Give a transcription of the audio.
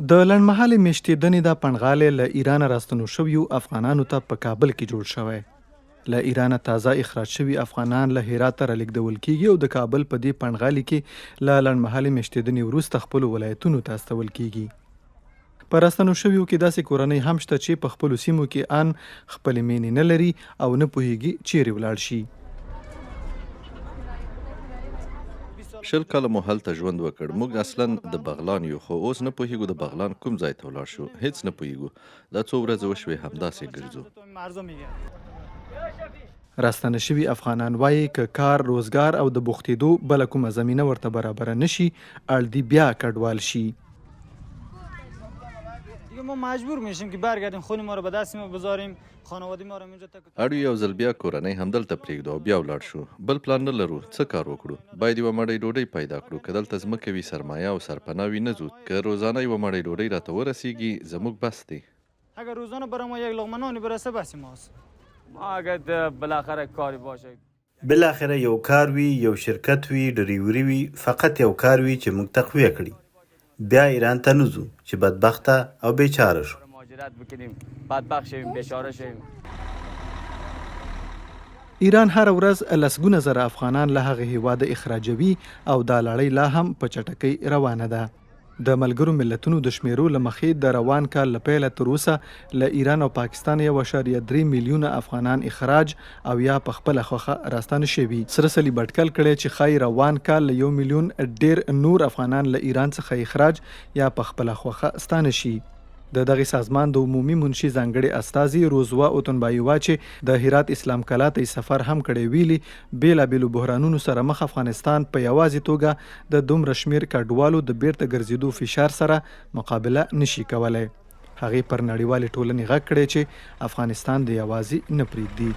د لنډمهالې میشتېدنې دا پنډغالی له ایرانه راستنو شویو افغانانو ته په کابل کې جوړ شوی. له ایرانه تازه اخراج شوي افغانان له هراته رالیږدول کیږي او د کابل په دې پنډغالي کې له لنډمهالې میشتېدنې وروسته خپلو ولایتونو ته استول کیږي. په راستنو شویو کې داسې کورنۍ هم شته چې په خپلو سیمو کې ان خپلې مینې نه لري او نه پوهیږي چیرې ولاړ شي. 20 کاله مو هلته ژوند وکړ. موږ اصلا د بغلان یو، خو اوس نه پوهیږو د بغلان کوم ځای ته ولاړ شو. هیڅ نه پوهیږو. دا څو ورځې وشوې همداسې ګرځو. راستنه شوي افغانان وایي که کار، روزګار او د بوختېدو بله کومه زمینه ورته برابره نشي، اړ دي بیا کډوال شي. ما مجبور میشیم که برگردیم خونه ما رو به دست ما بذاریم، خانواده ما رو اینجا اړ یو ځل بیا کورنۍ همدلته پرېږدو او بیا ولاړ شو. بل پلان نه لرو. څه کار وکړو؟ باید یوه مړۍ ډوډۍ پیدا کړو. که دلته ځمکه وي، سرمایه او سرپناه وي، نه ځو. که روزانه یوه مړۍ ډوډۍ راته ورسیږي زموږ بس دی. اگر روزانه برای ما یک لقمه نانی برسه بس ماست. ما اگر بالاخره کاری باشه، بالاخره یو کار وي، یو شرکت وي، ډریوري وي، فقط یو کار وي چې موږ تقویه کړي. بیا ایران ته نه ځو چې بدبخته او بیچاره شو. مهاجرت بکنیم، بدبخت شویم، بیچاره شویم. ایران هر ورځ لسګونه زره افغانان له هغه هیواده اخراجوي او دا لړۍ لا هم په چټکۍ روانه ده. د ملګرو ملتونو د شمیرو له مخې د روان کال له پیله تر اوسه له ایران او پاکستان 1.3 میلیونه افغانان اخراج او یا په خپله خوښه راستانه شوي. سره صلیب اټکل کړی چې ښایي روان کال له 1 میلیون ډیر نور افغانان له ایران څخه اخراج یا په خپله خوښه ستانه شي. د دغه سازمان د عمومي منشي ځانګړي استازي روزوا اوتنبایوا چې د هرات اسلام کلا ته سفر هم کړی ویلي، بیلابیلو بحرانونو سره مخ افغانستان په یوازې توګه د دومره شمیر کډوالو د بیرته ګرځېدو فشار سره مقابله نشي کولی. هغې پر نړیوالې ټولنې غږ کړی چې افغانستان د یوازې نه پرېږدي.